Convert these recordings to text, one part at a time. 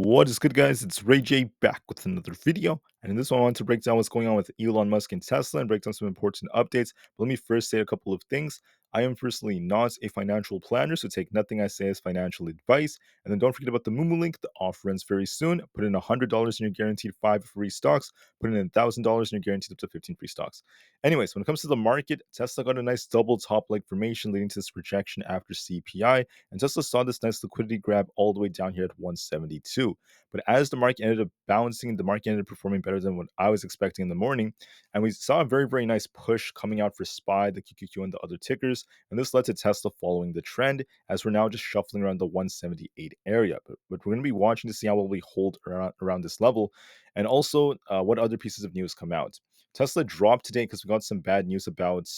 What is good, guys? It's Ray J back with another video. And in this one, I want to break down what's going on with Elon Musk and Tesla and break down some important updates. But let me first say a couple of things. I am personally not a financial planner, so take nothing I say as financial advice. And then don't forget about the Moomoo link. The offer ends very soon. Put in $100 and you're guaranteed 5 free stocks. Put in $1,000 and you're guaranteed up to 15 free stocks. Anyways, when it comes to the market, Tesla got a nice double top-like formation leading to this rejection after CPI. And Tesla saw this nice liquidity grab all the way down here at 172. But as the market ended up bouncing, the market ended up performing better than what I was expecting in the morning. And we saw a very, very nice push coming out for SPY, the QQQ, and the other tickers. And this led to Tesla following the trend as we're now just shuffling around the 178 area. But we're going to be watching to see how well we hold around this level. And also what other pieces of news come out. Tesla dropped today because we got some bad news about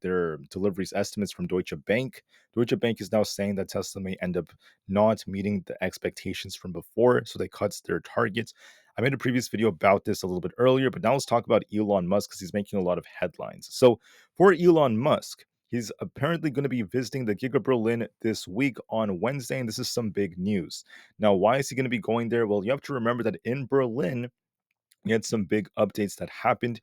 their deliveries estimates from Deutsche Bank. Deutsche Bank is now saying that Tesla may end up not meeting the expectations from before, so they cut their targets. I made a previous video about this a little bit earlier, but now let's talk about Elon Musk because he's making a lot of headlines. So for Elon Musk, he's apparently going to be visiting the Giga Berlin this week on Wednesday, and this is some big news. Now, why is he going to be going there? Well, you have to remember that in Berlin, we had some big updates that happened.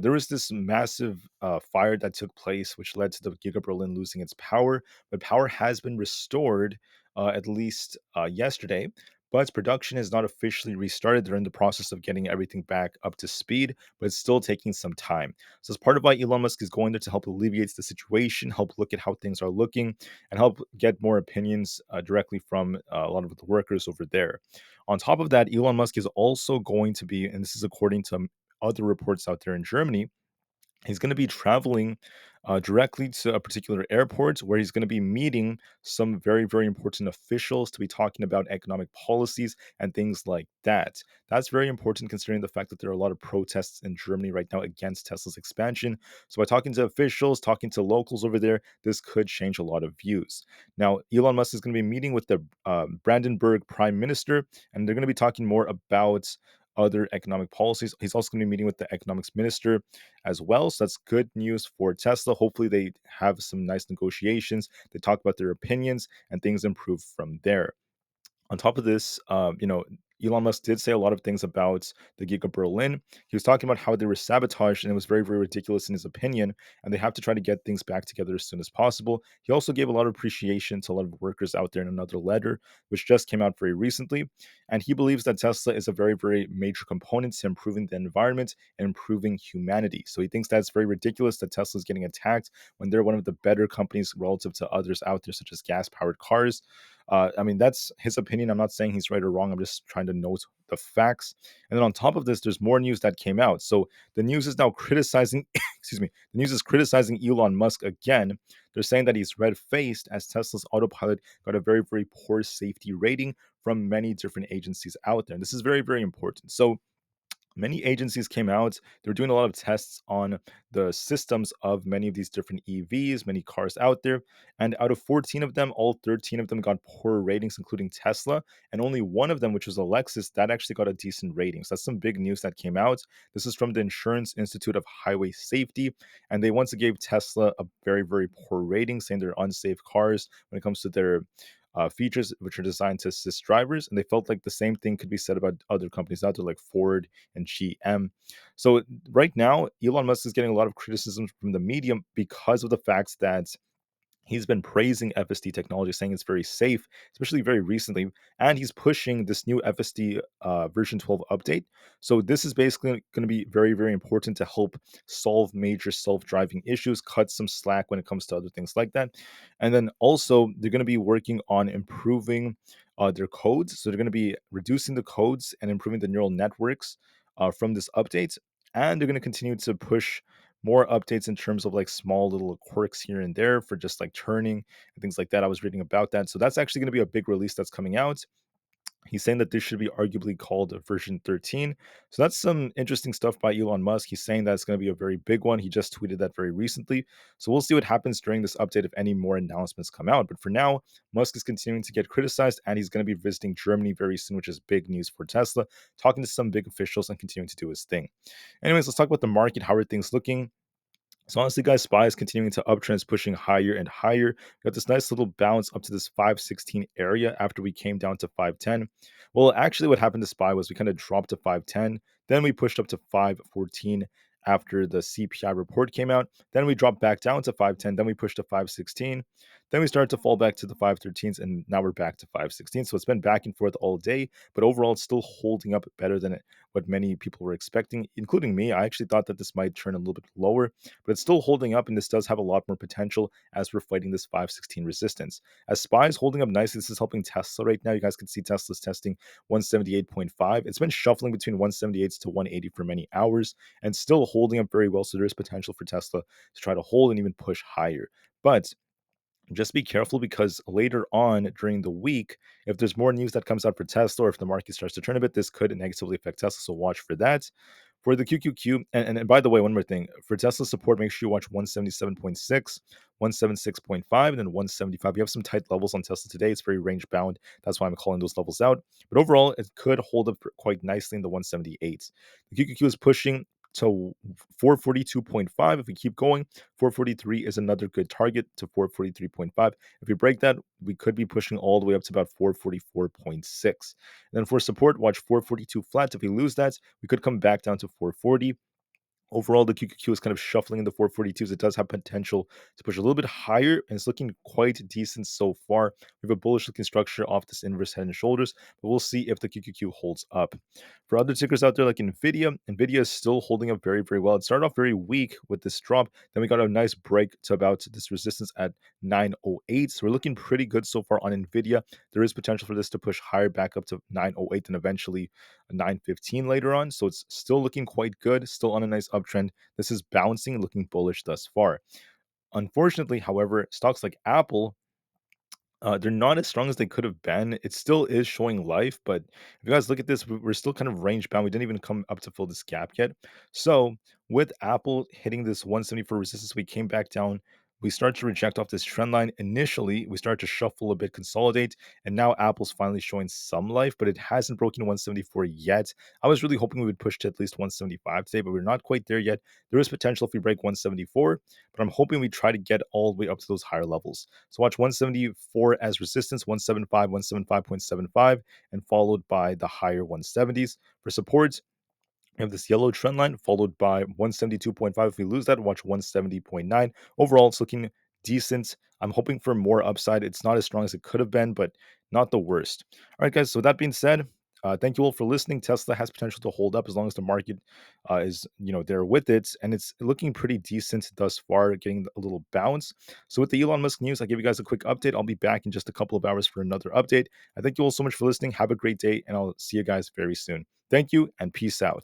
There was this massive fire that took place, which led to the Giga Berlin losing its power. But power has been restored, at least yesterday. But production has not officially restarted. They're in the process of getting everything back up to speed, but it's still taking some time. So, as part of why Elon Musk is going there to help alleviate the situation, help look at how things are looking, and help get more opinions directly from a lot of the workers over there. On top of that, Elon Musk is also going to be, and this is according to other reports out there in Germany, he's going to be traveling directly to a particular airport where he's going to be meeting some very, very important officials to be talking about economic policies and things like that. That's very important considering the fact that there are a lot of protests in Germany right now against Tesla's expansion. So, by talking to officials, talking to locals over there, this could change a lot of views. Now, Elon Musk is going to be meeting with the Brandenburg Prime Minister, and they're going to be talking more about other economic policies. He's also going to be meeting with the economics minister as well. So that's good news for Tesla. Hopefully, they have some nice negotiations. They talk about their opinions and things improve from there. On top of this, Elon Musk did say a lot of things about the Giga Berlin. He was talking about how they were sabotaged, and it was very, very ridiculous in his opinion. And they have to try to get things back together as soon as possible. He also gave a lot of appreciation to a lot of workers out there in another letter, which just came out very recently. And he believes that Tesla is a very, very major component to improving the environment and improving humanity. So he thinks that's very ridiculous that Tesla is getting attacked when they're one of the better companies relative to others out there, such as gas-powered cars. That's his opinion. I'm not saying he's right or wrong. I'm just trying to note the facts. And then on top of this, there's more news that came out. So the news is now criticizing, excuse me, the news is criticizing Elon Musk again. They're saying that he's red-faced as Tesla's autopilot got a very, very poor safety rating from many different agencies out there. And this is very, very important. So many agencies came out. They were doing a lot of tests on the systems of many of these different EVs, many cars out there. And out of 14 of them, all 13 of them got poor ratings, including Tesla. And only one of them, which was a Lexus, that actually got a decent rating. So that's some big news that came out. This is from the Insurance Institute of Highway Safety. And they once again gave Tesla a very, very poor rating, saying they're unsafe cars when it comes to their features which are designed to assist drivers. And they felt like the same thing could be said about other companies out there like Ford and GM. So right now, Elon Musk is getting a lot of criticism from the media because of the fact that he's been praising FSD technology, saying it's very safe, especially very recently. And he's pushing this new FSD version 12 update. So this is basically going to be very, very important to help solve major self-driving issues, cut some slack when it comes to other things like that. And then also, they're going to be working on improving their codes. So they're going to be reducing the codes and improving the neural networks from this update. And they're going to continue to push more updates in terms of like small little quirks here and there for just like turning and things like that. I was reading about that. So that's actually going to be a big release that's coming out. He's saying that this should be arguably called a version 13. So that's some interesting stuff by Elon Musk. He's saying that it's going to be a very big one. He just tweeted that very recently. So we'll see what happens during this update if any more announcements come out. But for now, Musk is continuing to get criticized and he's going to be visiting Germany very soon, which is big news for Tesla, talking to some big officials and continuing to do his thing. Anyways, let's talk about the market. How are things looking? So honestly, guys, SPY is continuing to uptrend, it's pushing higher and higher. Got this nice little bounce up to this 516 area after we came down to 510. Well, actually, what happened to SPY was we kind of dropped to 510, then we pushed up to 514 after the CPI report came out. Then we dropped back down to 510, then we pushed to 516. Then we started to fall back to the 513s, and now we're back to 516. So it's been back and forth all day, but overall, it's still holding up better than what many people were expecting, including me. I actually thought that this might turn a little bit lower, but it's still holding up, and this does have a lot more potential as we're fighting this 516 resistance. As SPY is holding up nicely, this is helping Tesla right now. You guys can see Tesla's testing 178.5. It's been shuffling between 178 to 180 for many hours and still holding up very well. So there is potential for Tesla to try to hold and even push higher. But just be careful because later on during the week, if there's more news that comes out for Tesla or if the market starts to turn a bit, this could negatively affect Tesla. So watch for that. For the QQQ, and by the way, one more thing for Tesla support, make sure you watch 177.6, 176.5, and then 175. You have some tight levels on Tesla today. It's very range bound. That's why I'm calling those levels out. But overall, it could hold up quite nicely in the 178s. The QQQ is pushing to 442.5. If we keep going, 443 is another good target to 443.5. If we break that, we could be pushing all the way up to about 444.6. And then for support, watch 442 flat. If we lose that, we could come back down to 440. Overall, the QQQ is kind of shuffling in the 442s. It does have potential to push a little bit higher, and it's looking quite decent so far. We have a bullish looking structure off this inverse head and shoulders, but we'll see if the QQQ holds up. For other tickers out there like Nvda is still holding up very, very well. It started off very weak with this drop. Then we got a nice break to about this resistance at 908. So we're looking pretty good so far on Nvda. There is potential for this to push higher back up to 908 and eventually 915 later on. So it's still looking quite good, still on a nice uptrend. This is bouncing, looking bullish thus far. Unfortunately, however, stocks like Apple, they're not as strong as they could have been. It still is showing life, but if you guys look at this, we're still kind of range bound. We didn't even come up to fill this gap yet. So with Apple hitting this 174 resistance, we came back down. We start to reject off this trend line. Initially, we start to shuffle a bit, consolidate, and now Apple's finally showing some life, but it hasn't broken 174 yet. I was really hoping we would push to at least 175 today, but we're not quite there yet. There is potential if we break 174, but I'm hoping we try to get all the way up to those higher levels. So watch 174 as resistance, 175, 175.75, and followed by the higher 170s. For support, we have this yellow trend line followed by 172.5. If we lose that, watch 170.9. Overall, it's looking decent. I'm hoping for more upside. It's not as strong as it could have been, but not the worst. All right, guys. So that being said, thank you all for listening. Tesla has potential to hold up as long as the market is, there with it, and it's looking pretty decent thus far, getting a little bounce. So with the Elon Musk news, I give you guys a quick update. I'll be back in just a couple of hours for another update. I thank you all so much for listening. Have a great day, and I'll see you guys very soon. Thank you and peace out.